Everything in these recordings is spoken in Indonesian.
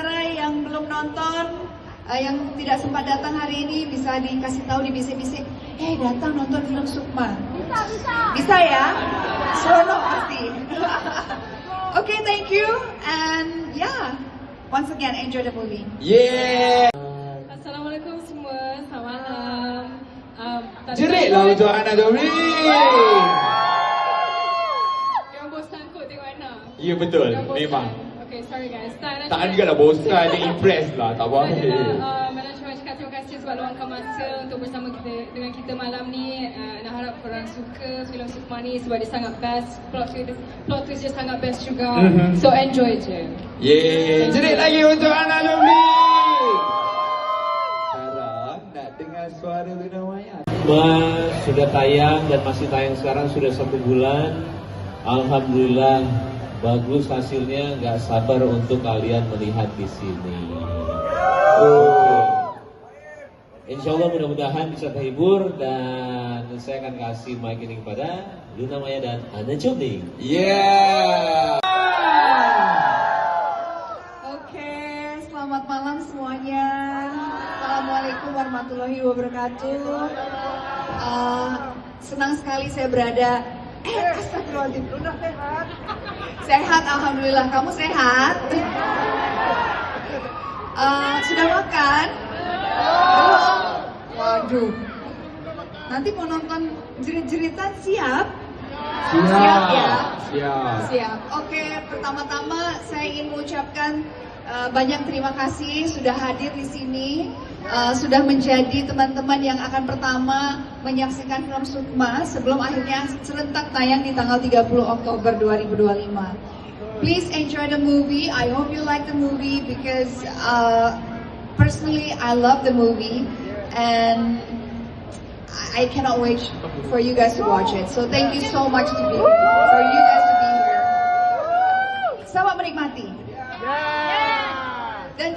saudara yang belum nonton, yang tidak sempat datang hari ini bisa dikasih tahu di bisik-bisik, datang nonton film Sukma. Bisa ya? Seronok pasti. Okay, thank you and once again enjoy the movie. Yeah. Assalamualaikum semua, selamat malam. Jeritlah untuk Ana Domri. Yang bosan kot tengok Ana. Ya betul, Yang bosan. memang. Okay, sorry guys. Tak ada lah bosan, dia impress lah, tak apa. Mana cuma cakap terima kasih sebab luangkan masa untuk bersama kita dengan kita malam ni. Nak harap korang suka filem Sukma ni sebab dia sangat best. Plot twist dia sangat best juga. So enjoy je. Yeah, jerit lagi untuk Ana Domri. Sekarang nak dengar suara Luna Maya. Sudah tayang dan masih tayang sekarang sudah 1 bulan. Alhamdulillah bagus hasilnya, nggak sabar untuk kalian melihat di sini. Insya Allah mudah-mudahan bisa terhibur dan saya akan kasih mic ini kepada Luna Maya dan Ana Domri. Yeah. Oke, selamat malam semuanya. Assalamualaikum warahmatullahi wabarakatuh. Senang sekali saya berada. Astagfirullahaladzim, udah sehat? Sehat, alhamdulillah. Kamu sehat? Sudah makan? Belum? Waduh. Nanti mau nonton jerit-jeritan siap? Siap ya? Siap. Oke, pertama-tama saya ingin mengucapkan banyak terima kasih sudah hadir di sini, sudah menjadi teman-teman yang akan pertama menyaksikan film Sukma sebelum akhirnya serentak tayang di tanggal 30 Oktober 2025. Please enjoy the movie. I hope you like the movie because personally I love the movie and I cannot wait for you guys to watch it. So thank you so much for you guys to be here. Selamat menikmati. Dan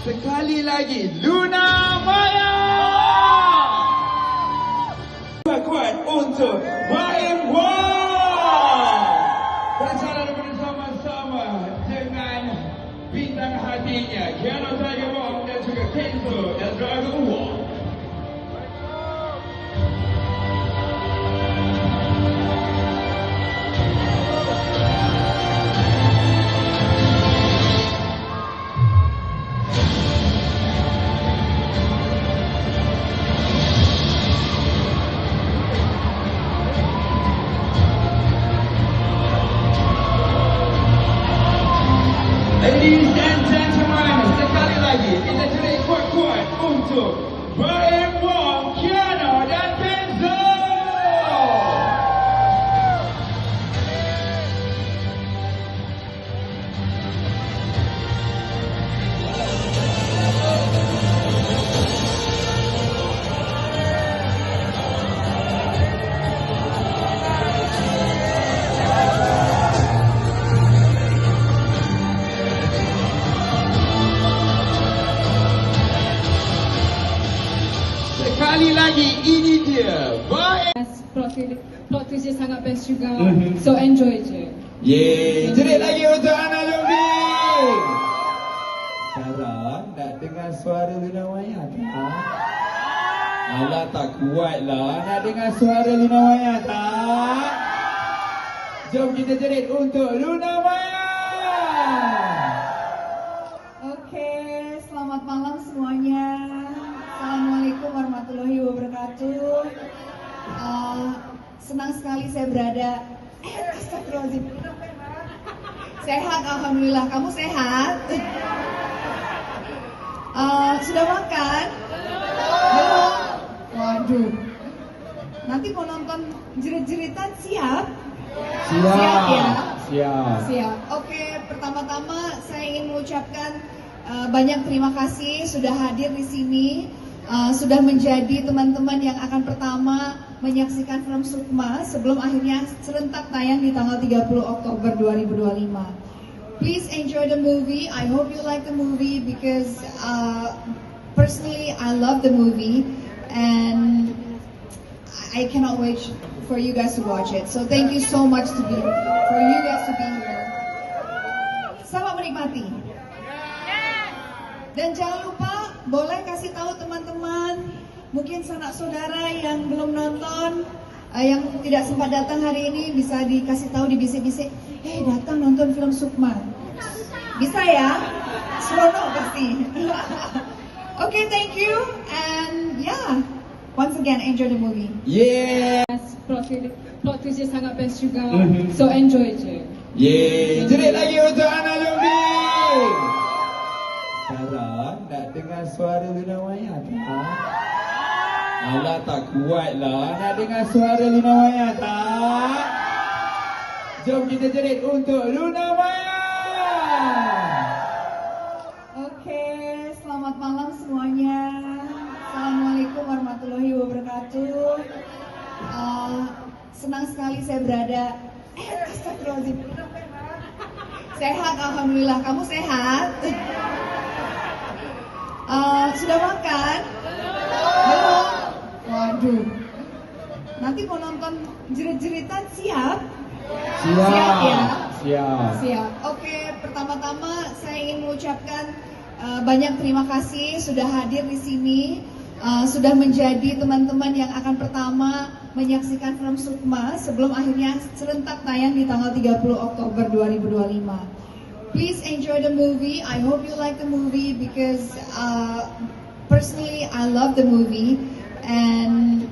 sekali lagi Luna Maya. Kuat untuk Baim Wong. Bersama bersama-sama dengan bintang hatinya Kiana Tiger Wong dan juga Kenzo dan Dragon Wong. Ladies and gentlemen, sekali lagi kita jerit kuat-kuat untuk Baim Wong, Kiana dan Kenzo. Sekali lagi ini dia Baim. Plot twist dia sangat best juga. So enjoy je. Yeay, jerit lagi untuk Ana Domri. Sekarang nak dengar suara Luna Maya tak? Alah tak kuat lah nak dengar suara Luna Maya tak? Jom kita jerit untuk Luna Maya. Oke, selamat malam semuanya. Assalamualaikum warahmatullahi wabarakatuh. Senang sekali saya berada. Astagfirullahaladzim. Sehat, alhamdulillah. Kamu sehat? Sudah makan? Belum? Waduh. Nanti mau nonton jerit-jeritan siap? Siap ya? Siap. Siap. Oke, pertama-tama saya ingin mengucapkan banyak terima kasih sudah hadir di sini, sudah menjadi teman-teman yang akan pertama menyaksikan film Sukma sebelum akhirnya serentak tayang di tanggal 30 Oktober 2025. Please enjoy the movie. I hope you like the movie because personally I love the movie and I cannot wait for you guys to watch it. So thank you so much for you guys to be here. Selamat menikmati. Dan jangan lupa boleh kasih tahu teman-teman, mungkin sanak saudara yang belum nonton, yang tidak sempat datang hari ini bisa dikasih tahu di bisik-bisik, datang nonton film Sukma. Bisa ya? Seronok pasti. Okay, thank you and yeah, once again enjoy the movie. Yeah. Plot twistnya sangat best juga. So enjoy je. Yeah. Jerit lagi untuk Ana Lumbing. Sekarang nak dengar suara Luna Maya tak? Alah tak kuat lah. Nak dengar suara Luna Maya tak? Jom kita jerit untuk Luna Maya. Oke, selamat malam semuanya. Assalamualaikum warahmatullahi wabarakatuh. Senang sekali saya berada. Astagfirullahaladzim. Sehat, alhamdulillah. Kamu sehat? Sudah makan? Belum? Waduh. Nanti mau nonton jerit-jeritan siap? Siap ya? Siap. Siap. Oke, pertama-tama saya ingin mengucapkan banyak terima kasih sudah hadir di sini, sudah menjadi teman-teman yang akan pertama menyaksikan film Sukma sebelum akhirnya serentak tayang di tanggal 30 Oktober 2025. Please enjoy the movie. I hope you like the movie because personally I love the movie and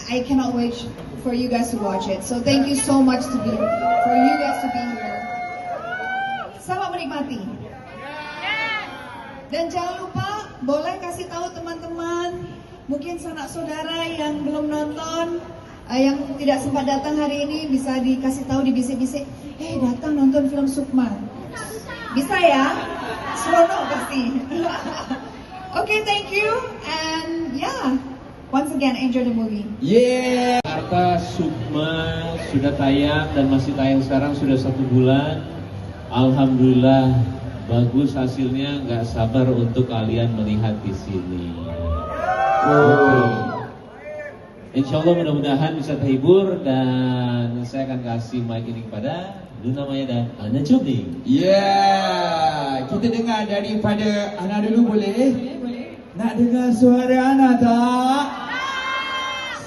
I cannot wait for you guys to watch it. So thank you so much for you guys to be here. Selamat menikmati. Dan jangan lupa boleh kasih tahu teman-teman, mungkin sanak saudara yang belum nonton, yang tidak sempat datang hari ini bisa dikasih tahu di bisik-bisik, datang nonton film Sukma. Bisa ya? Seronok pasti. Okay, thank you and yeah, once again enjoy the movie. Yeah. Jakarta Sukma sudah tayang dan masih tayang sekarang sudah 1 bulan. Alhamdulillah bagus hasilnya, nggak sabar untuk kalian melihat di sini. Insya Allah mudah-mudahan bisa terhibur dan saya akan kasih mic ini kepada Luna Maya dan Ana Lumbing. Yeah. Kita dengar daripada Ana dulu boleh? Boleh. Nak dengar suara Ana tak?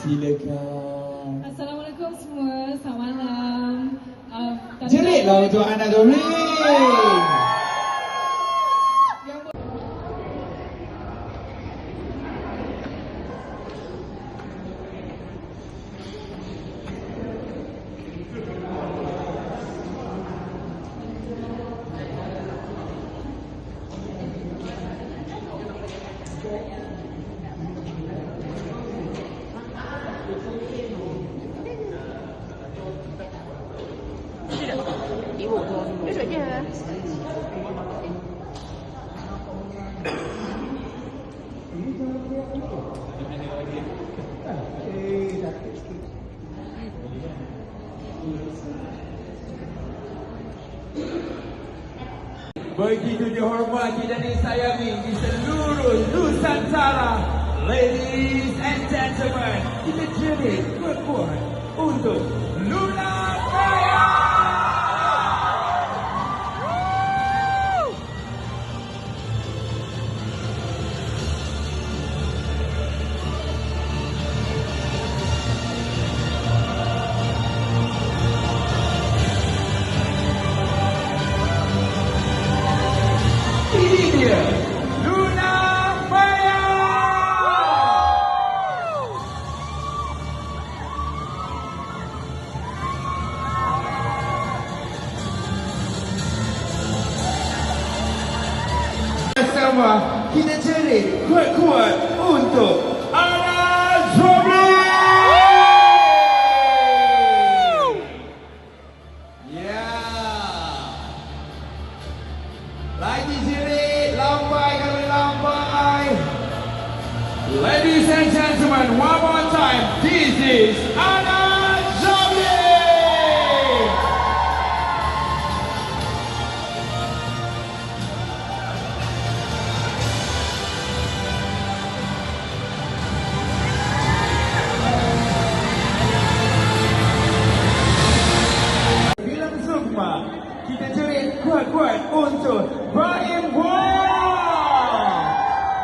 Silakan. Assalamualaikum semua, selamat malam. Jeritlah untuk Ana Lumbing. Begitu dihormati dan disayangi di seluruh Nusantara, ladies and gentlemen, kita jerit berkuat untuk Luna Maya. Ini dia Luna Maya. Bersama kita jerit kuat-kuat untuk Ana Zobli. Ya. Lagi jerit, lambai kali lambai. Ladies and gentlemen, one more time, this is Ana Zobli. Film Sukma, kita jerit kuat-kuat untuk Brahim Wong.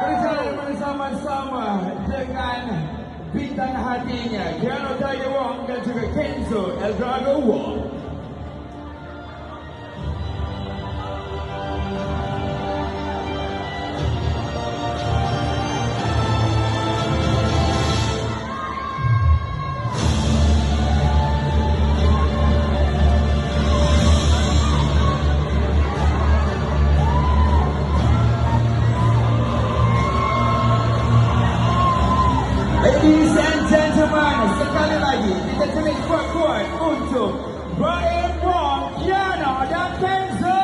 Berjalan bersama-sama dengan bintang hatinya Kiano Tiger Wong dan juga Kenzo Eldrago Wong. Ladies and gentlemen, sekali lagi kita jerit kuat-kuat untuk Brahim Wong, Kiano dan Kenzo.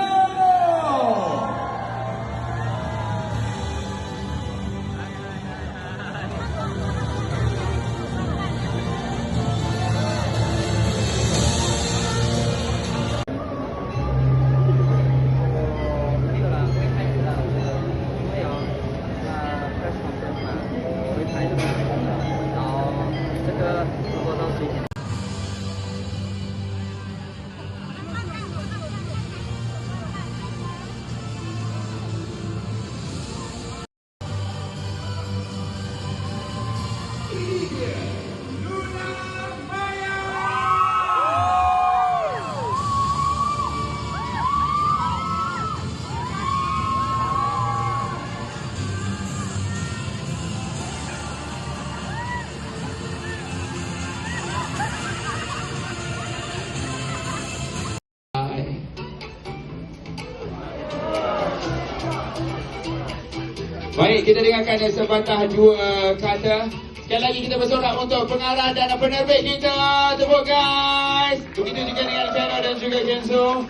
Baik, kita dengarkan sepatah dua kata. Sekali lagi kita bersorak untuk pengarah dan penerbit kita. Tepuk guys. Begitu juga dengan Kiano dan juga Kenzo.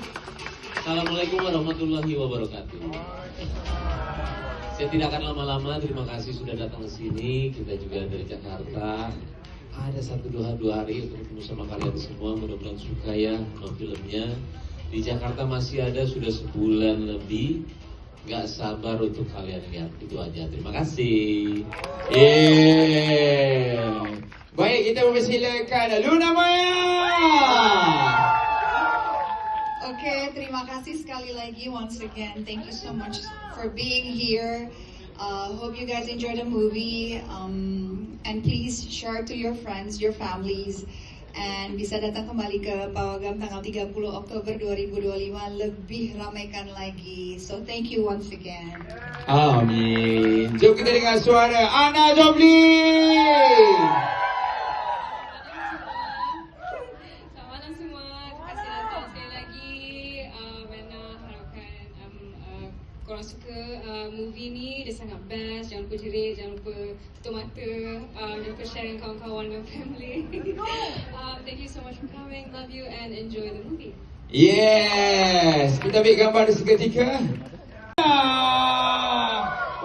Assalamualaikum warahmatullahi wabarakatuh. Saya tidak akan lama-lama. Terima kasih sudah datang ke sini. Kita juga dari Jakarta. Ada 1-2 hari untuk ketemu sama kalian semua. Mudah-mudahan suka ya nonton filmnya. Di Jakarta masih ada sudah sebulan lebih. Gak sabar untuk kalian lihat. Itu aja. Terima kasih. Baik, kita mempersilakan Luna Maya. Okay, terima kasih sekali lagi once again. Thank you so much for being here. Hope you guys enjoy the movie. And please share to your friends, your families. And bisa datang kembali ke Pawagam tanggal 30 Oktober 2025, lebih ramaikan lagi. So thank you once again. Amin. Jom kita dengar suara Ana Zobli. Selamat malam semua. Terima kasih datang sekali lagi. Bana harapkan korang suka movie ni. Dia sangat best. Jangan lupa jerit, jangan lupa tutup mata, jangan lupa share dengan kawan-kawan dan family. Thank you so much for coming. Love you and enjoy the movie. Yes. Kita ambil gambar seketika.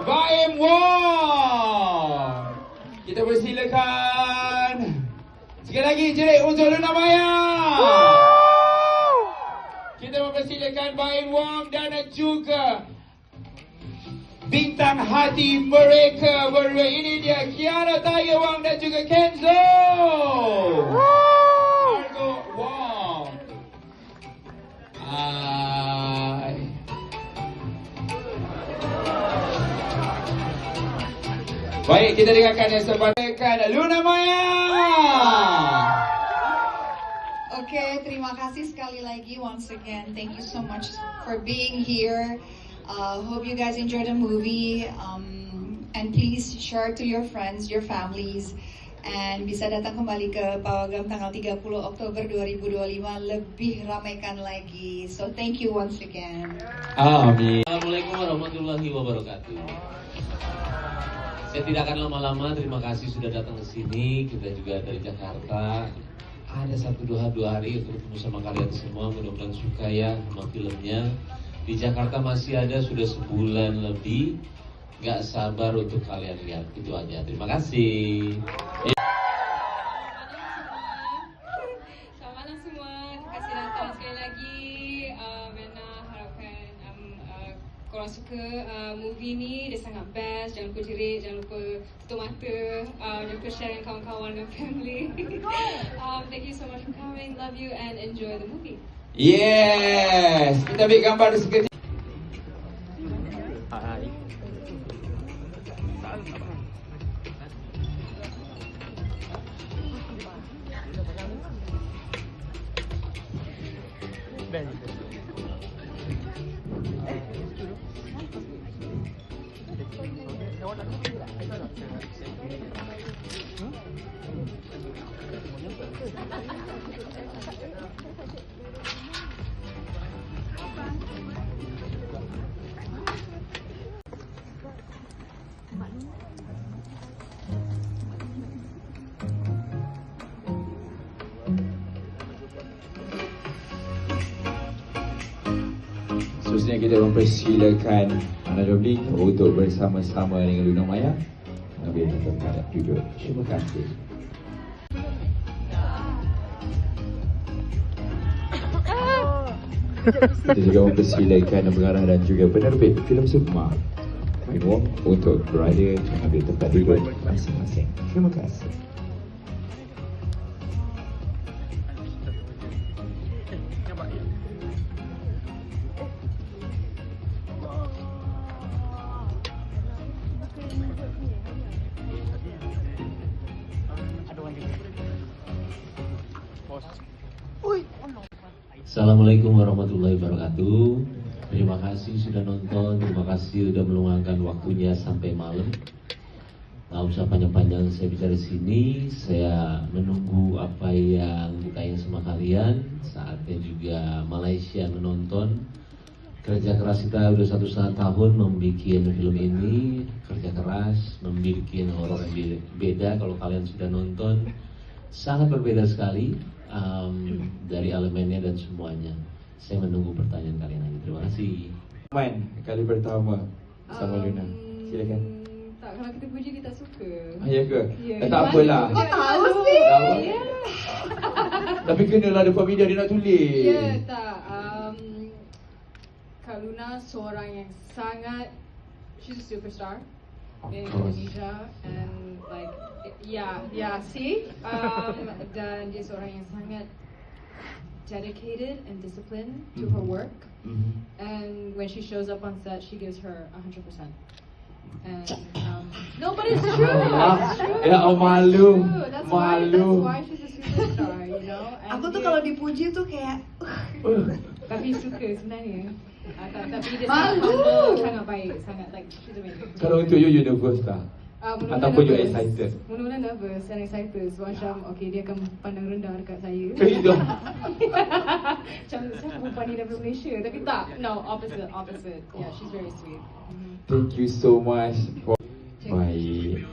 Brahim Wong. Kita persilakan. Sekali lagi jerit untuk Luna Maya. Kita mempersilakan Brahim Wong dan juga bintang hati mereka berdua. Ini dia Kiano Tiger Wong dan juga Kenzo Eldrago Wong. Baik, kita dengarkan yang sepatutnya Luna Maya. Okay, terima kasih sekali lagi once again. Thank you so much for being here. Hope you guys enjoy the movie. And please share to your friends, your families. And bisa datang kembali ke Pawagam tanggal 30 Oktober 2025 lebih ramaikan lagi. So thank you once again. Amin. Assalamualaikum warahmatullahi wabarakatuh. Saya tidak akan lama-lama, terima kasih sudah datang ke sini. Kita juga dari Jakarta. Ada 1-2 hari untuk ketemu sama kalian semua. Mudah-mudahan suka ya sama filmnya. Di Jakarta masih ada sudah sebulan lebih. Gak sabar untuk kalian lihat. Itu aja. Terima kasih. Selamat malam semua. Terima kasih datang sekali lagi. Rena harapkan korang suka movie ni. Dia sangat best. Jangan lupa jerit, jangan lupa tutup mata. Jangan lupa share dengan kawan-kawan dan family. Thank you so much for coming. Love you and enjoy the movie. Yes. Kita ambil gambar sekejap. Seterusnya kita mempersilakan Ana Dominic untuk bersama-sama dengan Luna Maya ambil tempat duduk. Terima kasih. Kita juga mempersilakan pengarah dan juga penerbit filem Sukma Min Wong untuk berada mengambil tempat duduk masing-masing. Terima kasih. Assalamualaikum warahmatullahi wabarakatuh. Terima kasih sudah nonton, terima kasih sudah meluangkan waktunya sampai malam. Nggak usah panjang-panjang saya bicara di sini. Saya menunggu apa yang ditayang sama kalian. Saatnya juga Malaysia menonton. Kerja keras kita udah 1,5 tahun membuat film ini. Kerja keras, membuat horor yang beda. Kalau kalian sudah nonton, sangat berbeda sekali. Dari elemennya dan semuanya. Saya menunggu pertanyaan kalian lagi. Terima kasih. Main kali pertama sama Luna. Silakan. Tak, kalau kita puji dia tak suka. Ya ke? Ya. Tak apalah. Kau tahu sih? Tahu. Ya. Tapi kenalah depan media dia nak tulis. Ya, tak. Kak Luna seorang yang sangat, she's a superstar in Indonesia, and like, see, dan dia seorang yang sangat dedicated and disciplined to her work, and when she shows up on set, she gives her 100%. And no, but it's true. It's true. Ya, malu, That's malu. why she's a superstar, you know. And Aku tuh kalau dipuji tuh kayak tapi suka sebenarnya. Tapi dia Malu. sangat baik, sangat like she's amazing. Kalau untuk you nervous tak? Ataupun you excited? Mula-mula nervous and excited. So macam, okay, dia akan pandang rendah dekat saya. Itu. Macam, saya perempuan ni daripada Malaysia. Tapi tak, no, opposite. Yeah, she's very sweet. Thank you so much for... Baik.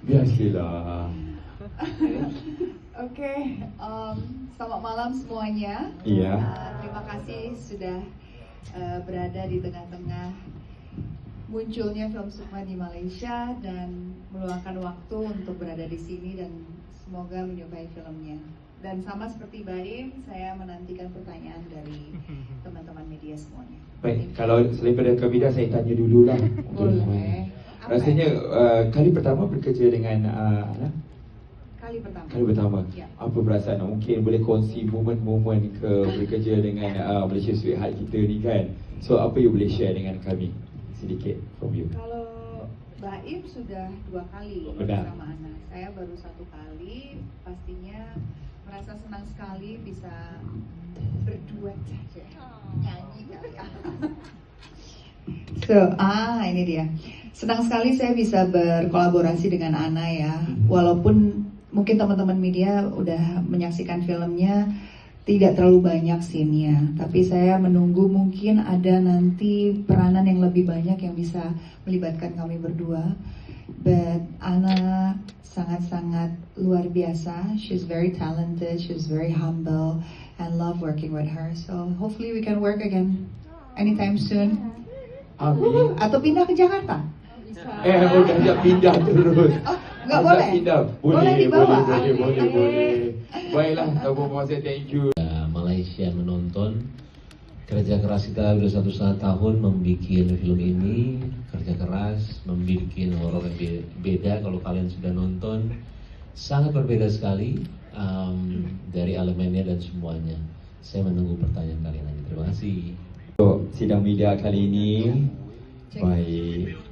Biasalah. Oke, selamat malam semuanya. Iya. Terima kasih sudah berada di tengah-tengah munculnya film Sukma di Malaysia dan meluangkan waktu untuk berada di sini dan semoga menyukai filmnya. Dan sama seperti Baim, saya menantikan pertanyaan dari teman-teman media semuanya. Baik, kalau selain pada Kabida saya tanya dululah. Boleh. Apa? Rasanya kali pertama bekerja dengan Ana? Kali pertama. Kali pertama. Ya. Apa perasaan? Mungkin boleh kongsi momen-momen ke bekerja dengan Malaysia Sweetheart kita ni kan. So apa you boleh share dengan kami sedikit from you? Kalau Baim sudah 2 kali Benar. bersama Ana. Saya baru 1 kali. Pastinya merasa senang sekali bisa berduet saja. Nyanyi kali ya. So, ini dia. Senang sekali saya bisa berkolaborasi dengan Ana ya. Walaupun mungkin teman-teman media udah menyaksikan filmnya, tidak terlalu banyak scene-nya. Tapi saya menunggu mungkin ada nanti peranan yang lebih banyak yang bisa melibatkan kami berdua. But Ana sangat-sangat luar biasa. She's very talented, she's very humble, and love working with her. So hopefully we can work again anytime soon. Amin. Atau pindah ke Jakarta? Udah ajak pindah terus. Oh, nggak Ajak boleh? Pindah. Boleh dibawa? Boleh. Baiklah, Abang Muhammad, thank you. Malaysia menonton kerja keras kita udah 1,5 tahun membuat film ini, kerja keras membuat horor yang beda. Kalau kalian sudah nonton, sangat berbeda sekali dari elemennya dan semuanya. Saya menunggu pertanyaan kalian lagi. Terima kasih. Untuk sidang media kali ini, baik.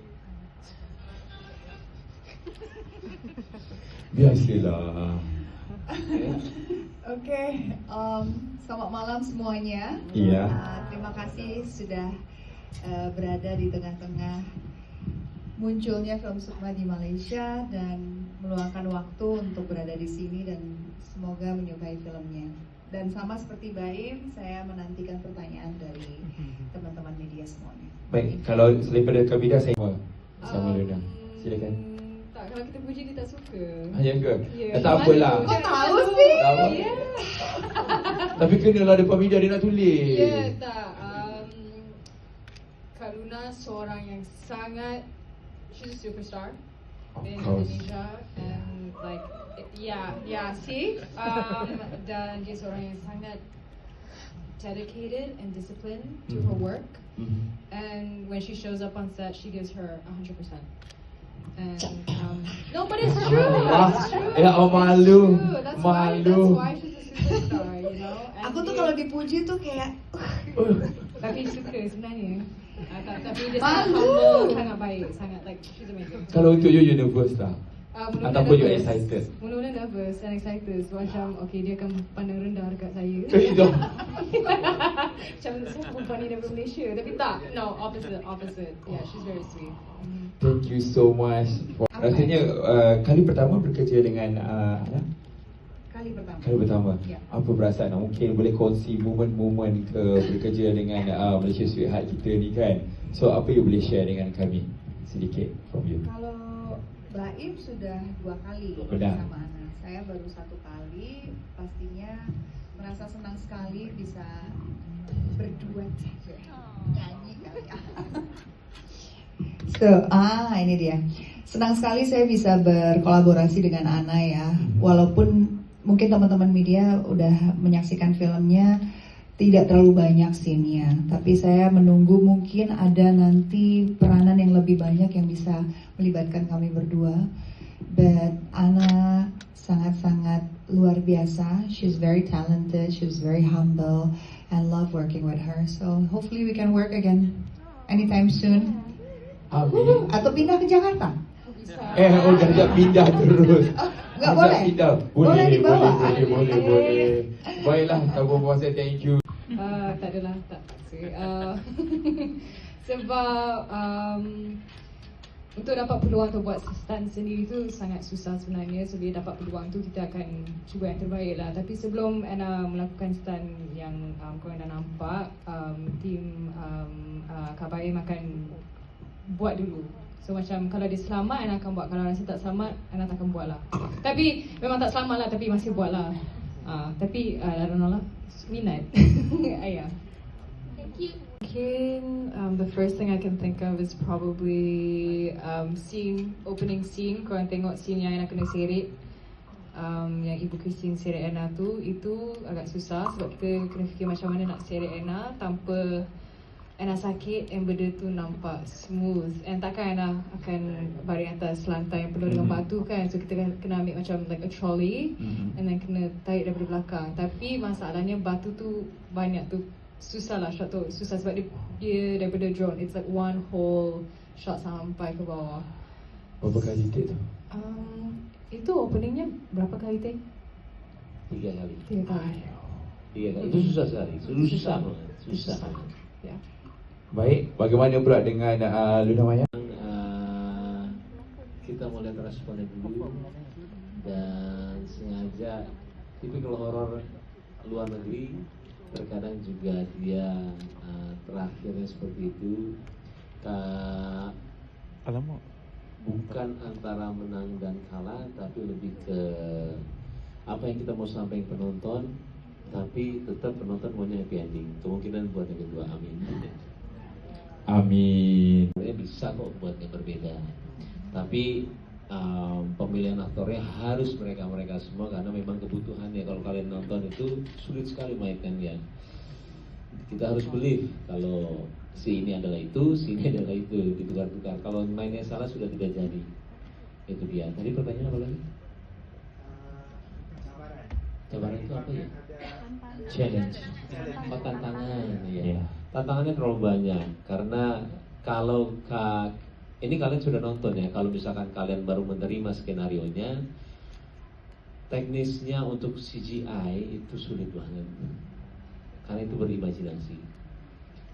Biasalah. Oke, selamat malam semuanya. Iya. Terima kasih sudah berada di tengah-tengah munculnya film Sukma di Malaysia dan meluangkan waktu untuk berada di sini dan semoga menyukai filmnya. Dan sama seperti Baim, saya menantikan pertanyaan dari teman-teman media semuanya. Baik, kalau daripada Kabida saya sama Luna. Silakan. Tak, kalau kita puji dia tak suka. Hanya ke? Ya, Tak apalah. Kok tahu sih? Tahu. Tapi kenalah depan media dia nak tulis. Ya, tak. Kak Luna seorang yang sangat, she's a superstar in Indonesia and like, see, dan dia seorang yang sangat dedicated and disciplined to her work, and when she shows up on set, she gives her 100%. And no, but it's true. It's true. Ya, malu. That's Malu. why she's a superstar, you know. And Aku tuh kalau dipuji tuh kayak tapi suka sebenarnya. Tapi dia Malu. sangat humble, sangat baik, sangat like she's amazing. Kalau untuk you nervous tak? Mula-mula Ataupun you nervous. excited? Mula-mula nervous and excited. So, macam okay, dia akan pandang rendah dekat saya. Itu. Macam semua perempuan ni daripada Malaysia. Tapi tak, no, opposite. Yeah, she's very sweet. Thank you so much. Rasanya kali pertama bekerja dengan kali pertama. kali pertama. Ya. Apa perasaan? Mungkin boleh kongsi momen-momen bekerja dengan Malaysia Sweetheart kita ni kan. So apa you boleh share dengan kami sedikit from you? Kalau Baim sudah 2 kali Benar. bersama Ana. Saya baru 1 kali. Pastinya merasa senang sekali bisa berduet saja. Nyanyi kali ya. So, ini dia. Senang sekali saya bisa berkolaborasi dengan Ana ya. Walaupun mungkin teman-teman media udah menyaksikan filmnya, tidak terlalu banyak scene-nya. Tapi saya menunggu mungkin ada nanti peranan yang lebih banyak yang bisa melibatkan kami berdua. But Ana sangat-sangat luar biasa. She's very talented, she's very humble, and love working with her. So hopefully we can work again anytime soon. Amin. Atau pindah ke Jakarta? Udah ajak pindah terus. Nggak Ajak boleh? Pindah. Boleh dibawa? Boleh. Baiklah, Abang Muhammad, thank you. Tak adalah, tak paksa. Sebab untuk dapat peluang untuk buat stunt sendiri tu sangat susah sebenarnya. So bila dapat peluang tu kita akan cuba yang terbaik lah. Tapi sebelum Ana melakukan stunt yang korang dah nampak, tim Kak Baim akan buat dulu. So macam kalau dia selamat, Ana akan buat. Kalau rasa tak selamat, Ana tak akan buat lah. Tapi memang tak selamat lah, tapi masih buat lah. Tapi I don't know lah, minat. Ayah. Thank you. Mungkin the first thing I can think of is probably opening scene. Korang tengok scene yang Ana kena seret, yang Ibu Christine seret Ana tu, itu agak susah sebab kita kena fikir macam mana nak seret Ana tanpa Ana sakit and benda tu nampak smooth. And takkan Ana akan baring atas lantai yang penuh dengan batu kan. So kita kena ambil macam like a trolley and then kena tarik daripada belakang. Tapi masalahnya batu tu banyak tu, susah lah shot tu. Susah sebab dia daripada drone, it's like one whole shot sampai ke bawah. Berapa kali take tu? Itu openingnya berapa kali take? 3 kali. 3 kali. 3 kali. Itu susah sekali. Susah banget. Ya. Baik, bagaimana pula dengan Luna Maya? kita mau lihat responnya dulu. Dan sengaja tipikal horor luar negeri terkadang juga dia terakhirnya seperti itu. Bukan antara menang dan kalah, tapi lebih ke apa yang kita mau sampaikan penonton, tapi tetap penonton maunya happy ending. Kemungkinan buat yang kedua, amin. Amin. Sebenarnya bisa kok buat yang berbeda, tapi pemilihan aktornya harus mereka semua karena memang kebutuhannya. Kalau kalian nonton itu sulit sekali mainkannya. Kita harus believe kalau si ini adalah itu, si ini adalah itu, ditukar-tukar. Kalau mainnya salah sudah tidak jadi. Itu dia. Tadi pertanyaan apa lagi? Cabaran itu apa ya? Challenge. Oh, tantangan. Ya. Tantangannya terlalu banyak karena kalau ini kalian sudah nonton ya. Kalau misalkan kalian baru menerima skenarionya, teknisnya untuk CGI itu sulit banget. Karena itu berimajinasi.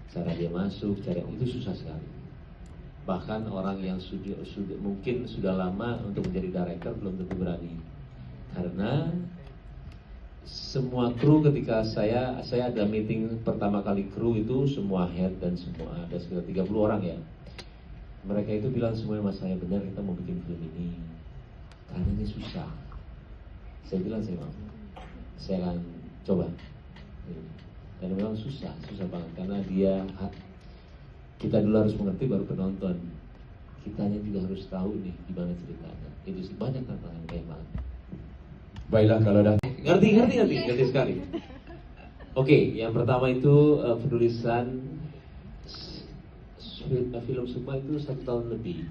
Cara dia masuk, cara itu susah sekali. Bahkan orang yang mungkin sudah lama untuk menjadi director belum tentu berani. Karena semua kru ketika saya ada meeting pertama kali kru itu semua head dan semua ada sekitar 30 orang ya. Mereka itu bilang semuanya, mas saya benar kita mau bikin film ini karena ini susah. Saya bilang saya mau, saya akan coba. Dan memang susah banget karena kita dulu harus mengerti baru penonton. Kitanya juga harus tahu nih gimana ceritanya. Itu sih banyak tantangan memang. Baiklah kalau dah Ngerti sekali. Oke, yang pertama itu penulisan film Sukma itu 1 tahun lebih.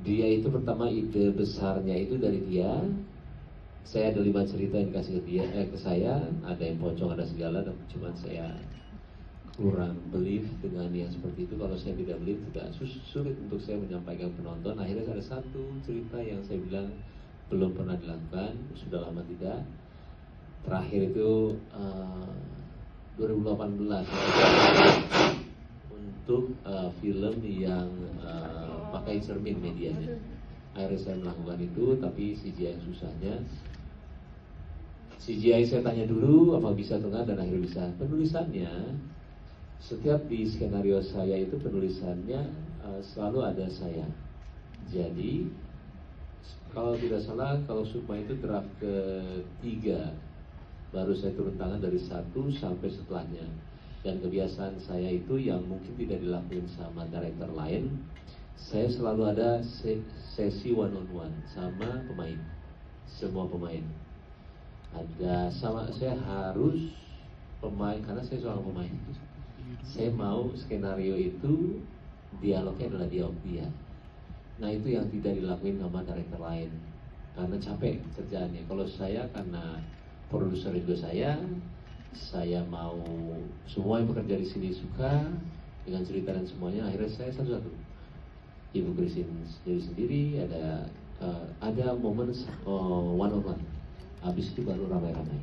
Dia itu pertama ide besarnya itu dari dia. Saya ada 5 cerita yang dikasih ke dia, ke saya, ada yang pocong, ada segala, dan cuman saya kurang believe dengan yang seperti itu. Kalau saya tidak believe, tidak sulit untuk saya menyampaikan penonton. Akhirnya ada 1 cerita yang saya bilang belum pernah dilakukan, sudah lama tidak. Terakhir itu 2018 untuk film yang pakai cermin medianya. Akhirnya saya melakukan itu, tapi CGI yang susahnya. CGI saya tanya dulu apa bisa atau enggak, dan akhirnya bisa. Penulisannya, setiap di skenario saya itu penulisannya selalu ada saya. Jadi kalau tidak salah, kalau Sukma itu draft ke-3 baru saya turun tangan dari 1 sampai setelahnya. Dan kebiasaan saya itu yang mungkin tidak dilakuin sama director lain, saya selalu ada sesi one on one sama pemain, semua pemain. Ada sama saya harus pemain karena saya seorang pemain. Saya mau skenario itu dialognya adalah dialog dia. Nah itu yang tidak dilakuin sama director lain karena capek kerjaannya. Kalau saya karena produser juga saya mau semua yang bekerja di sini suka dengan cerita dan semuanya. Akhirnya saya satu-satu. Ibu Christine sendiri ada momen one on one. Habis itu baru ramai-ramai.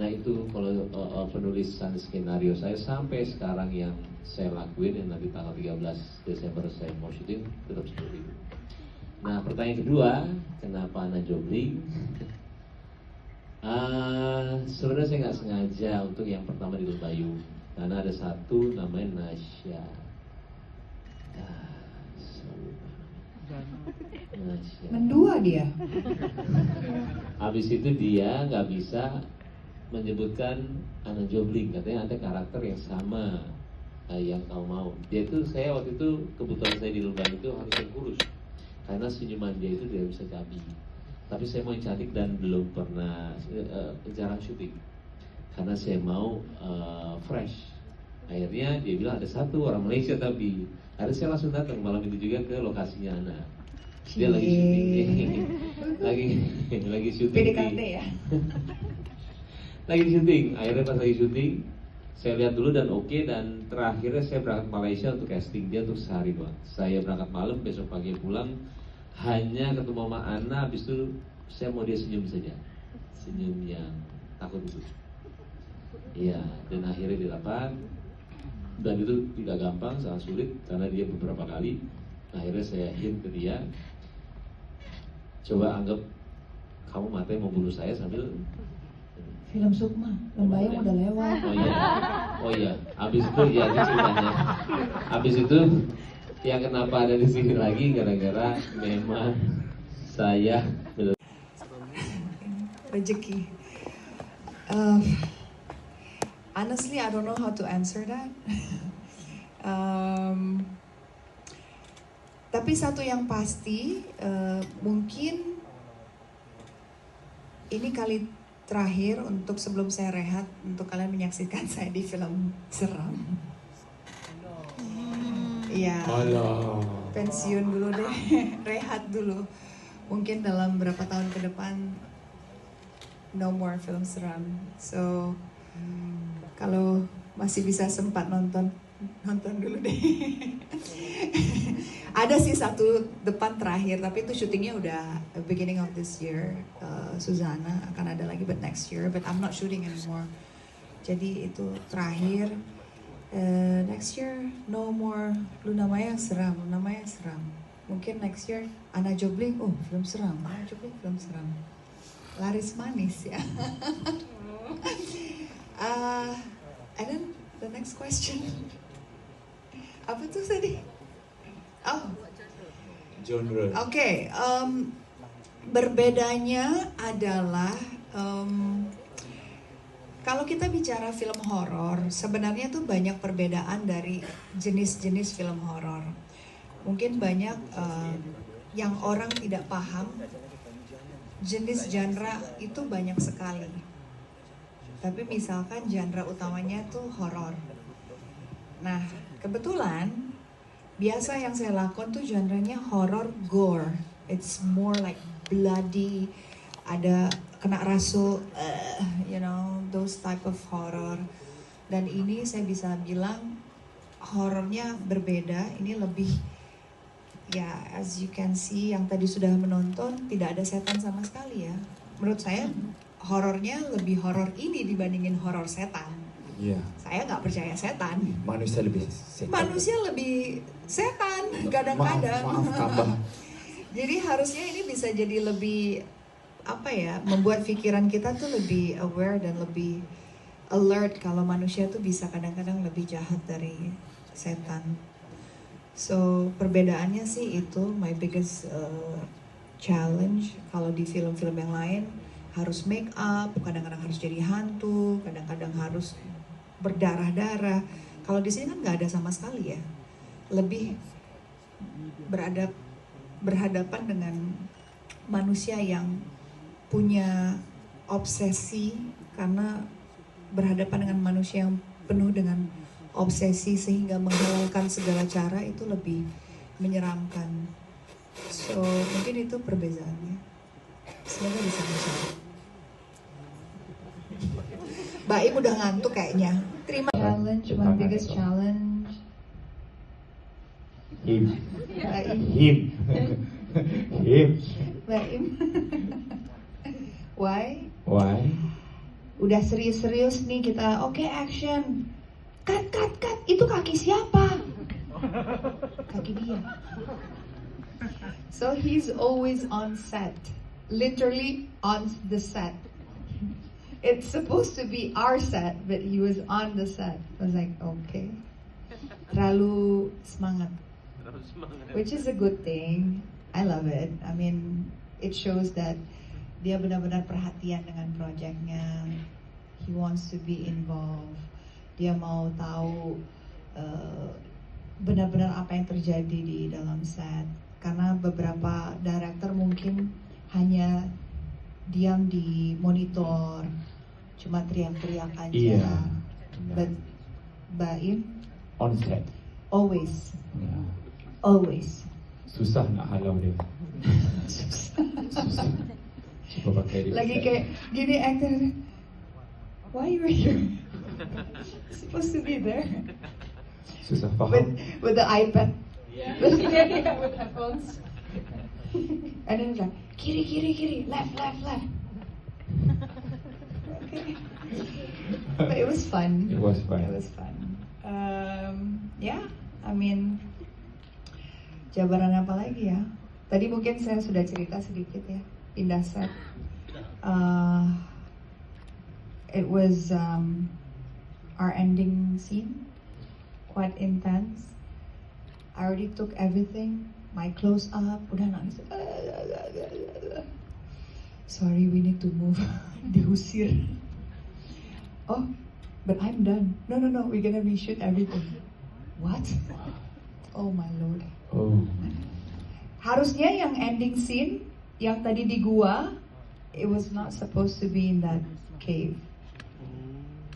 Nah itu kalau penulisan skenario saya sampai sekarang yang saya lakuin, yang nanti tanggal 13 Desember saya mau syuting, tetap seperti itu. Nah pertanyaan kedua, kenapa Ana Jobling? Sebenarnya saya nggak sengaja untuk yang pertama di Bayu, karena ada 1 namanya Nasya. Mendua dia. Habis itu dia nggak bisa menyebutkan Ana Jobling, katanya ada karakter yang sama yang kau mau. Dia itu, saya waktu itu kebetulan saya di Lumban itu harus yang kurus karena senyuman dia itu tidak bisa cabi. Tapi saya mau yang cantik dan belum pernah jarang syuting karena saya mau fresh. Akhirnya dia bilang ada 1 orang Malaysia, tapi akhirnya saya langsung datang malam itu juga ke lokasinya Ana. Dia lagi syuting lagi syuting PDKT ya. Lagi syuting. Akhirnya pas lagi syuting saya lihat dulu dan oke, dan terakhirnya saya berangkat Malaysia untuk casting dia untuk sehari doang. Saya berangkat malam, besok pagi pulang, hanya ketemu Mama Ana. Habis itu saya mau dia senyum saja, senyum yang takut itu. Iya, dan akhirnya didapat. Dan itu tidak gampang, sangat sulit karena dia beberapa kali. Akhirnya saya hint ke dia, Coba anggap kamu matanya mau bunuh saya sambil Film Sukma, Lembayung udah lewat. Oh iya, abis itu ya itu ceritanya. Abis itu yang kenapa ada di sini lagi gara-gara memang saya Rezeki. Honestly, I don't know how to answer that. Tapi satu yang pasti, mungkin ini kali terakhir untuk sebelum saya rehat untuk kalian menyaksikan saya di film seram. Iya. Pensiun dulu deh, rehat dulu. Mungkin dalam berapa tahun ke depan no more film seram. So kalau masih bisa sempat nonton dulu deh. Ada sih satu depan terakhir, tapi itu syutingnya udah beginning of this year. Suzana akan ada lagi, but next year. But I'm not shooting anymore. Jadi itu terakhir. Next year no more Luna Maya seram. Mungkin next year Ana Jobling, film seram. Ana Jobling film seram. Laris manis ya. And then the next question. Apa tuh tadi? Genre. Oke, berbedanya adalah kalau kita bicara film horor, sebenarnya tuh banyak perbedaan dari jenis-jenis film horor. Mungkin banyak yang orang tidak paham, jenis genre itu banyak sekali. Tapi misalkan genre utamanya tuh horor. Nah, kebetulan biasa yang saya lakukan tuh genrenya horror gore. It's more like bloody, ada kena rasuk, those type of horror. Dan ini saya bisa bilang horornya berbeda. Ini lebih, ya as you can see, yang tadi sudah menonton tidak ada setan sama sekali ya. Menurut saya horornya lebih horor ini dibandingin horor setan. Iya. Saya nggak percaya setan. Manusia lebih setan. Manusia lebih setan kadang-kadang. Maaf tambah. Jadi harusnya ini bisa jadi lebih membuat pikiran kita tuh lebih aware dan lebih alert kalau manusia tuh bisa kadang-kadang lebih jahat dari setan. So perbedaannya sih itu my biggest challenge. Kalau di film-film yang lain harus make up, kadang-kadang harus jadi hantu, kadang-kadang harus berdarah-darah. Kalau di sini kan nggak ada sama sekali ya. Lebih berhadapan dengan manusia yang punya obsesi karena berhadapan dengan manusia yang penuh dengan obsesi sehingga menghalalkan segala cara itu lebih menyeramkan. So mungkin itu perbedaannya. Semoga bisa menjawab. Mbak Im udah ngantuk kayaknya. Terima challenge, my biggest challenge. Him. Mbak Im. Him. Mbak Im. Why? Udah serius-serius nih kita. Oke, action. Cut. Itu kaki siapa? Kaki dia. So he's always on set. Literally on the set. It's supposed to be our set, but he was on the set. I was like, okay. Terlalu semangat. Which is a good thing. I love it. I mean, it shows that dia benar-benar perhatian dengan projectnya. He wants to be involved. Dia mau tahu benar-benar apa yang terjadi di dalam set. Karena beberapa director mungkin hanya diam di monitor, cuma teriak-teriak aja. Iya. But Baim On set. always. Ya. Always. Susah nak halau dia. Susah. Coba pakai dia. Lagi kayak gini actor. Why you here? Supposed to be there. Susah faham. With the iPad. Yeah, with headphones. And then it's like kiri, left. Okay. But it was fun. It was fun. It was fun. Yeah, I mean, jabaran apa lagi ya? Tadi mungkin saya sudah cerita sedikit ya, pindah set. It was our ending scene, quite intense. I already took everything, my close up, udah nangis. Sorry, we need to move. Diusir. Oh, but I'm done. No, we're gonna reshoot everything. What? Oh my lord. Oh. Harusnya yang ending scene, yang tadi di gua, it was not supposed to be in that cave.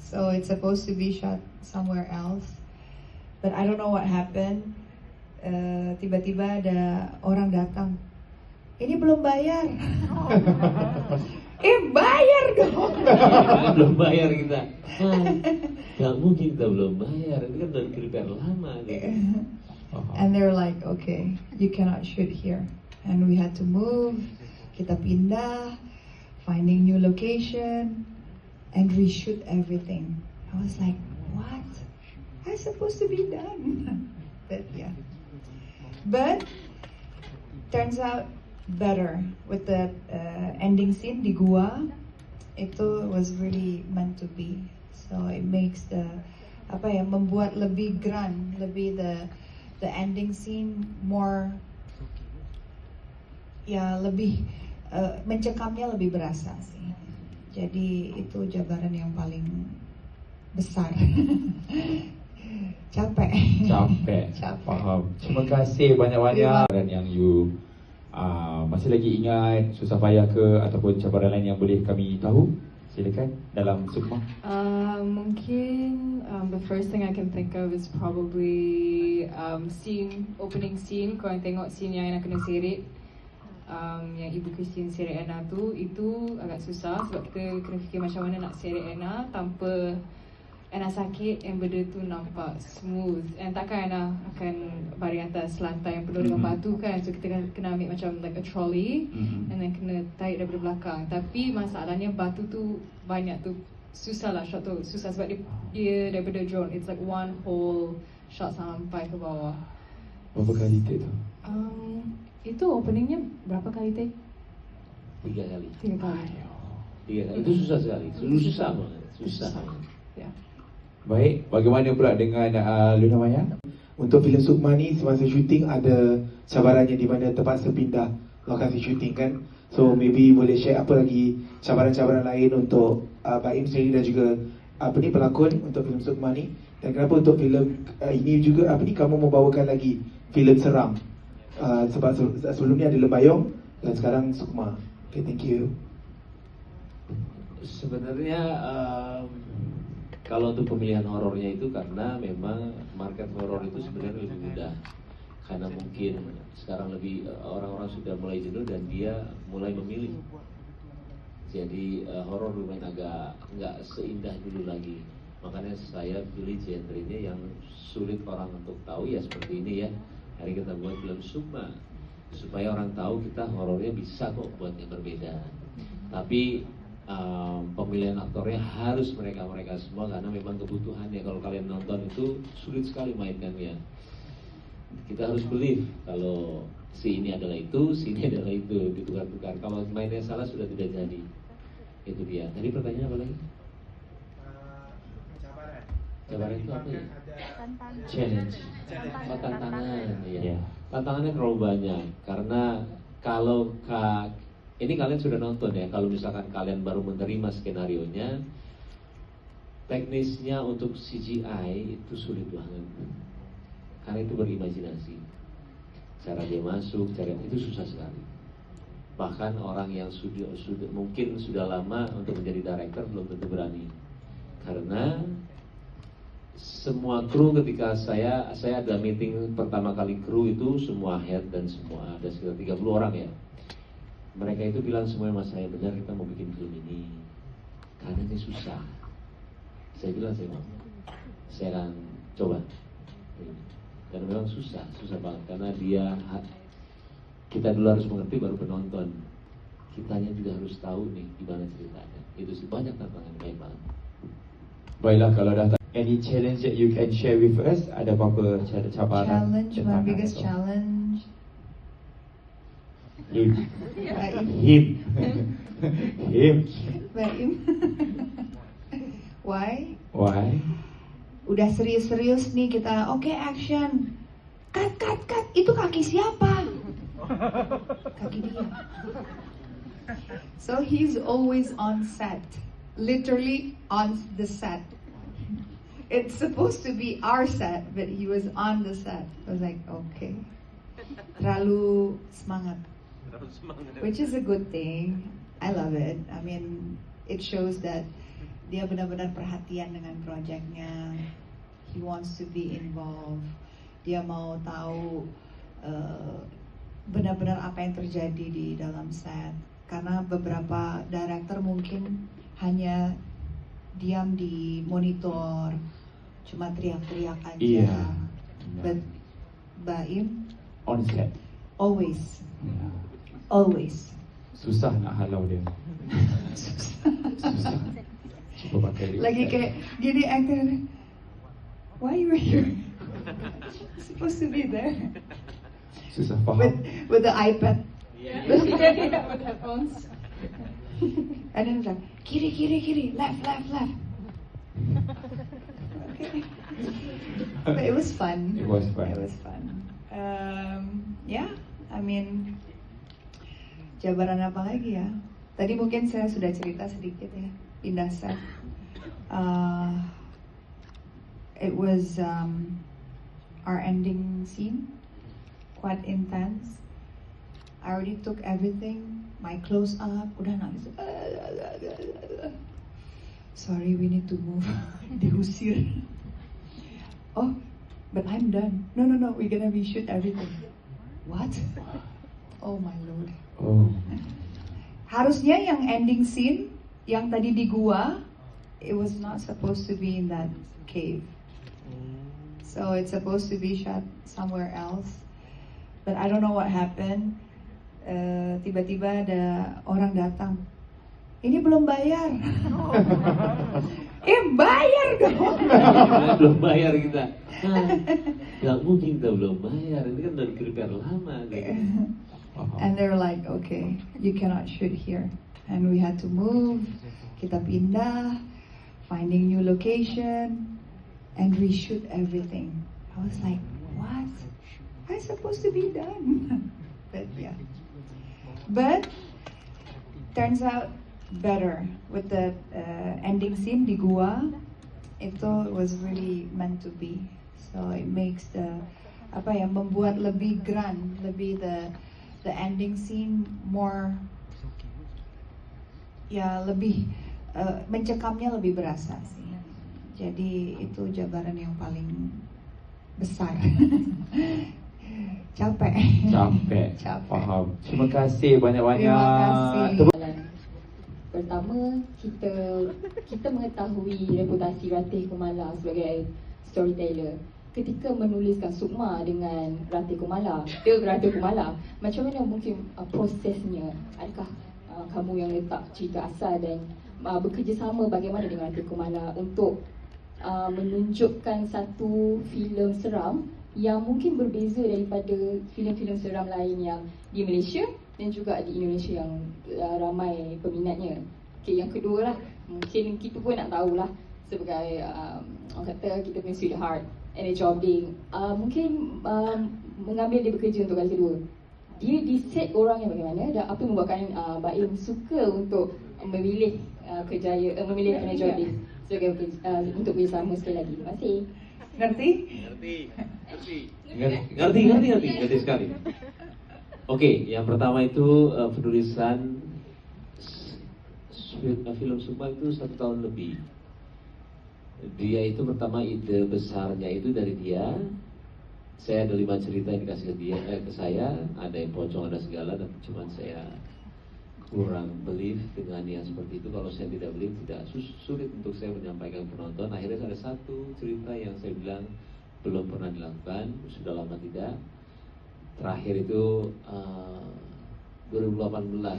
So it's supposed to be shot somewhere else. But I don't know what happened. Tiba-tiba ada orang datang. Ini belum bayar. Bayar dong. Belum bayar kita. Gak mungkin kita belum bayar. Ini kan udah prepare lama. And they're like, okay, you cannot shoot here. And we had to move. Kita pindah, finding new location, and reshoot everything. I was like, what? I'm supposed to be done. But yeah. But turns out better with the ending scene di gua. Itu was really meant to be. So it makes the membuat lebih grand, lebih the ending scene more lebih mencekamnya lebih berasa sih. Jadi itu jabaran yang paling besar. Capek. Faham. Terima kasih banyak-banyak. Dan yang you masih lagi ingat susah payah ke ataupun cabaran lain yang boleh kami tahu, silakan dalam Sukma. Mungkin the first thing I can think of is probably opening scene. Kalau tengok scene yang nak kena seret, yang Ibu Christine seret Anna tu, itu agak susah sebab kita kena fikir macam mana nak seret Anna tanpa Anna sakit and benda tu nampak smooth. And takkan Anna akan baring atas lantai yang penuh dengan batu kan. So kita kena ambil macam like a trolley and then kena tarik daripada belakang. Tapi masalahnya batu tu banyak tu, susah lah shot tu. Susah sebab dia daripada drone, it's like one whole shot sampai ke bawah. Berapa kali take tu? Itu openingnya berapa kali take? 3 kali. 3 kali. Itu susah sekali. Susah banget. Susah. Ya. Baik, bagaimana pula dengan Luna Maya? Untuk filem Sukma ni semasa syuting ada cabarannya di mana terpaksa pindah lokasi syuting kan. So maybe boleh share apa lagi cabaran-cabaran lain untuk Baim sendiri dan juga pelakon untuk filem Sukma ni. Dan kenapa untuk filem ini juga kamu membawakan lagi filem seram? Sebab sebelum ni ada Lembayong dan sekarang Sukma. Okay, thank you. Sebenarnya kalau untuk pemilihan horornya itu karena memang market horor itu sebenarnya lebih mudah. Karena mungkin sekarang lebih orang-orang sudah mulai jenuh dan dia mulai memilih. Jadi horor lumayan agak nggak seindah dulu lagi. Makanya saya pilih genrenya yang sulit orang untuk tahu ya seperti ini ya. Hari kita buat film Sukma supaya orang tahu kita horornya bisa kok buat yang berbeda. Tapi pemilihan aktornya harus mereka semua karena memang kebutuhannya. Kalau kalian nonton itu sulit sekali mainkannya. Kita harus believe kalau si ini adalah itu, si ini adalah itu, ditukar-tukar. Kalau mainnya salah sudah tidak jadi. Itu dia. Tadi pertanyaan apa lagi? Cabaran itu apa ya? Challenge. Tantangan. Ya. Tantangannya terlalu banyak karena kalau ini kalian sudah nonton ya. Kalau misalkan kalian baru menerima skenarionya, teknisnya untuk CGI itu sulit banget. Karena itu berimajinasi. Cara dia masuk, cara itu susah sekali. Bahkan orang yang mungkin sudah lama untuk menjadi director belum tentu berani. Karena semua kru ketika saya ada meeting pertama kali kru itu semua head dan semua ada sekitar 30 orang ya. Mereka itu bilang semuanya mas saya benar kita mau bikin film ini karena ini susah. Saya bilang saya mau, saya akan coba. Dan memang susah banget karena kita dulu harus mengerti baru penonton. Kitanya juga harus tahu nih gimana ceritanya. Itu sih banyak tantangan memang. Baiklah kalau dah any challenge that you can share with us, ada apa-apa cabaran? Challenge, my biggest challenge. Him. Baim. Him. Him. Baim. Why? Why? Udah serius-serius nih kita, oke action. Cut. Itu kaki siapa? Kaki dia. So he's always on set. Literally on the set. It's supposed to be our set, but he was on the set. I was like, okay. Terlalu semangat. Which is a good thing. I love it. I mean, it shows that dia benar-benar perhatian dengan projectnya. He wants to be involved. Dia mau tahu benar-benar apa yang terjadi di dalam set. Karena beberapa director mungkin hanya diam di monitor, cuma teriak-teriak aja. Iya. But Baim On set. always, Ya. always. Susah nak halau dia. Susah. Cuba pakai dia. Lagi kayak gini actor, why you were here? Supposed to be there Susah faham. with the iPad. With headphones. And then it's like kiri, left. Okay. But it was fun. It was fun. It was fun. Yeah, I mean, jabaran apa lagi ya? Tadi mungkin saya sudah cerita sedikit ya, pindah set. It was our ending scene, quite intense. I already took everything, my close up, udah nangis. Sorry, we need to move. Diusir. Oh, but I'm done. No, we're gonna reshoot everything. What? Oh my lord. Oh. Harusnya yang ending scene, yang tadi di gua, it was not supposed to be in that cave. So it's supposed to be shot somewhere else. But I don't know what happened. Tiba-tiba ada orang datang. Ini belum bayar. Bayar dong. Belum bayar kita. Gak mungkin kita belum bayar. Ini kan udah di-prepare lama. And they were like, okay, you cannot shoot here. And we had to move. Kita pindah, finding new location, and reshoot everything. I was like, what? I'm supposed to be done. But yeah. But turns out better with the ending scene di gua. Itu was really meant to be. So it makes the membuat lebih grand, lebih the ending scene more lebih mencekamnya lebih berasa sih. Jadi itu jabaran yang paling besar. Capek. Faham. Terima kasih banyak-banyak. Terima kasih. Pertama, kita mengetahui reputasi Ratih Kumala sebagai storyteller. Ketika menuliskan Sukma dengan Ratih Kumala, macam mana mungkin prosesnya? Adakah kamu yang letak cerita asal dan bekerjasama bagaimana dengan Ratih Kumala untuk menunjukkan satu filem seram yang mungkin berbeza daripada filem-filem seram lain yang di Malaysia dan juga di Indonesia yang ramai peminatnya. Okay, yang kedua lah, mungkin kita pun nak tahulah sebagai orang kata kita punya sweetheart and a jobding, mungkin mengambil dia bekerja untuk kali kedua. Dia di set orang yang bagaimana dan apa yang membuatkan Baim suka untuk memilih memilih Anna Jobding sebagai untuk bersama sekali lagi. Terima kasih. Ngerti sekali. Oke, yang pertama itu penulisan film Sukma itu 1 tahun lebih. Dia itu pertama ide besarnya itu dari dia. Saya ada 5 cerita yang dikasih ke saya, ada yang pocong, ada segala, dan cuma saya kurang believe dengan yang seperti itu. Kalau saya tidak believe, tidak sulit untuk saya menyampaikan penonton. Akhirnya ada satu cerita yang saya bilang belum pernah dilakukan, sudah lama tidak. Terakhir itu 2018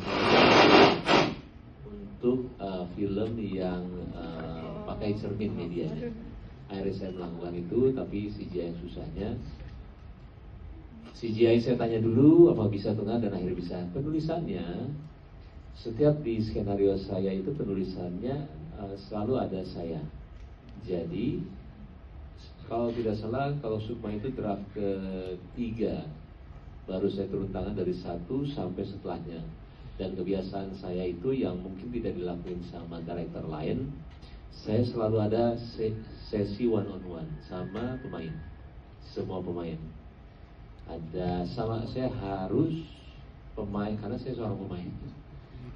untuk film yang pakai cermin medianya. Akhirnya saya melakukan itu, tapi CGI yang susahnya CGI saya tanya dulu apa bisa tengah dan akhirnya bisa. Penulisannya, setiap di skenario saya itu penulisannya selalu ada saya. Jadi kalau tidak salah, kalau Sukma itu draft ketiga, baru saya turun tangan dari 1 sampai setelahnya. Dan kebiasaan saya itu yang mungkin tidak dilakuin sama director lain, saya selalu ada sesi one on one sama pemain, semua pemain. Ada sama saya harus pemain karena saya seorang pemain.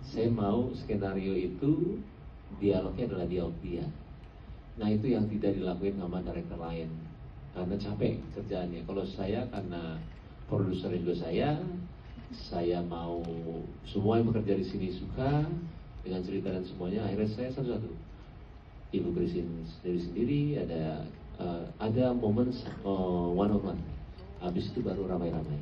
Saya mau skenario itu dialognya adalah dialog dia. Nah itu yang tidak dilakuin sama director lain karena capek kerjaannya. Kalau saya karena produser juga saya mau semua yang bekerja di sini suka dengan cerita dan semuanya. Akhirnya saya satu-satu. Ibu Christine sendiri ada momen one on one. Habis itu baru ramai-ramai.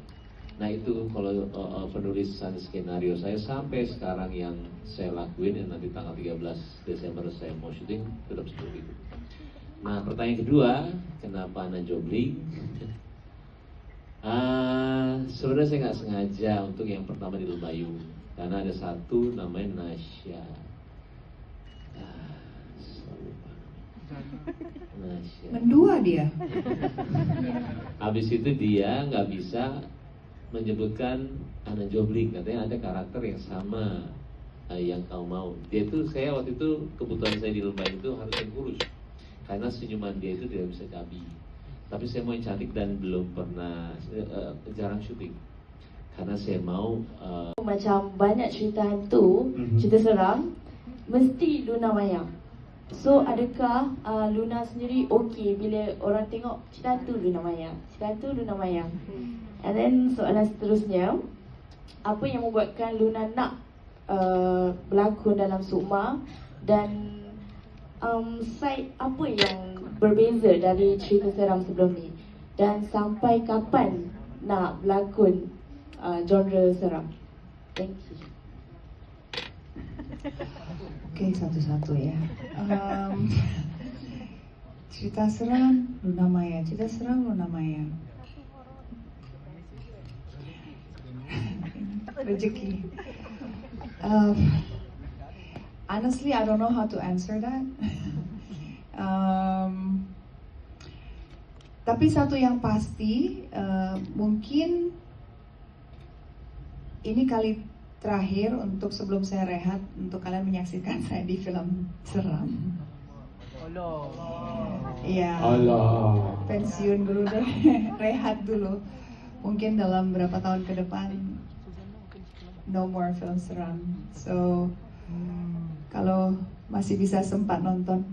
Nah itu kalau penulisan skenario saya sampai sekarang yang saya lakuin yang nanti tanggal 13 Desember saya mau syuting tetap seperti itu. Nah pertanyaan kedua, kenapa Ana Jobling? Sebenarnya saya nggak sengaja untuk yang pertama di Lubayu karena ada satu namanya Nasya. Nasya. Mendua dia. Habis itu dia nggak bisa menyebutkan Ana Jobling, katanya ada karakter yang sama yang kau mau. Dia itu saya waktu itu kebutuhan saya di lembah itu harus yang kurus karena senyuman dia itu tidak bisa cabi. Tapi saya mau yang cantik dan belum pernah jarang syuting karena saya mau macam banyak cerita hantu, cerita seram, mesti Luna Maya. So adakah Luna sendiri okey bila orang tengok cerita hantu Luna Maya, cerita hantu Luna Maya? And then soalan seterusnya, apa yang membuatkan Luna nak berlakon dalam Sukma dan side apa yang berbeza dari cerita seram sebelum ni dan sampai kapan nak berlakon genre seram? Thank you. Oke, satu-satu ya. Cerita seram Luna Maya, cerita seram Luna Maya. Rezeki. Honestly, I don't know how to answer that. Tapi satu yang pasti, mungkin ini kali terakhir untuk sebelum saya rehat untuk kalian menyaksikan saya di film seram. Iya. Pensiun dulu deh, rehat dulu. Mungkin dalam berapa tahun ke depan no more film seram. So kalau masih bisa sempat nonton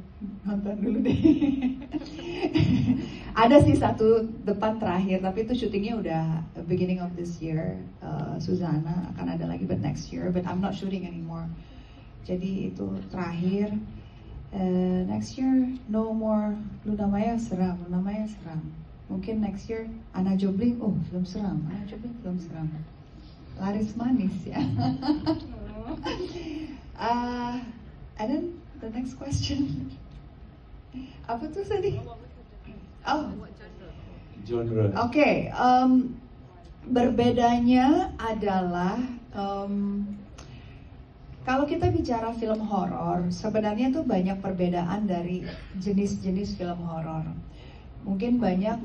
dulu deh. Ada sih satu depan terakhir, tapi itu syutingnya udah beginning of this year. Susana akan ada lagi but next year, but I'm not shooting anymore. Jadi itu terakhir. Next year no more Luna Maya seram, Luna Maya seram. Mungkin next year Ana Jobling, oh film seram, Ana Jobling film seram. Laris manis ya. And then the next question. Apa tuh tadi? Oh, genre. Oke, berbedanya adalah kalau kita bicara film horor, sebenarnya tuh banyak perbedaan dari jenis-jenis film horor. Mungkin banyak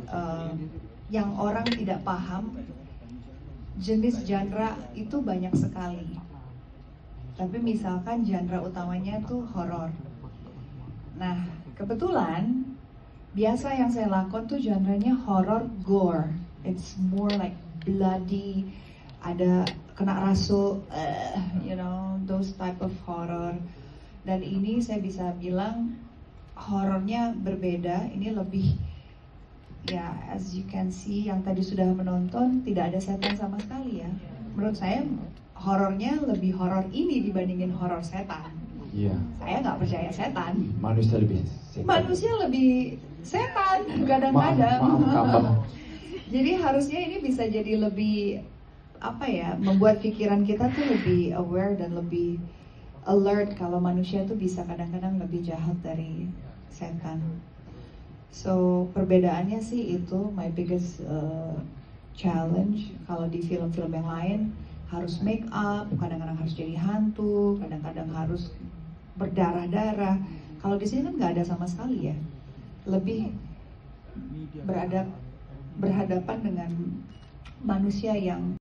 yang orang tidak paham, jenis genre itu banyak sekali. Tapi misalkan genre utamanya tuh horor. Nah, kebetulan biasa yang saya lakukan tuh genrenya horror gore. It's more like bloody, ada kena rasuk, you know, those type of horror. Dan ini saya bisa bilang horornya berbeda. Ini lebih, ya, as you can see, yang tadi sudah menonton tidak ada setan sama sekali ya. Menurut saya horornya lebih horor ini dibandingin horor setan. Iya. Saya nggak percaya setan. Manusia lebih setan. Manusia lebih setan kadang-kadang. Maaf. Jadi harusnya ini bisa jadi lebih apa ya, membuat pikiran kita tuh lebih aware dan lebih alert kalau manusia tuh bisa kadang-kadang lebih jahat dari setan. So perbedaannya sih itu my biggest challenge. Kalau di film-film yang lain harus make up, kadang-kadang harus jadi hantu, kadang-kadang harus berdarah-darah. Kalau di sini kan nggak ada sama sekali ya. Lebih berhadapan dengan manusia yang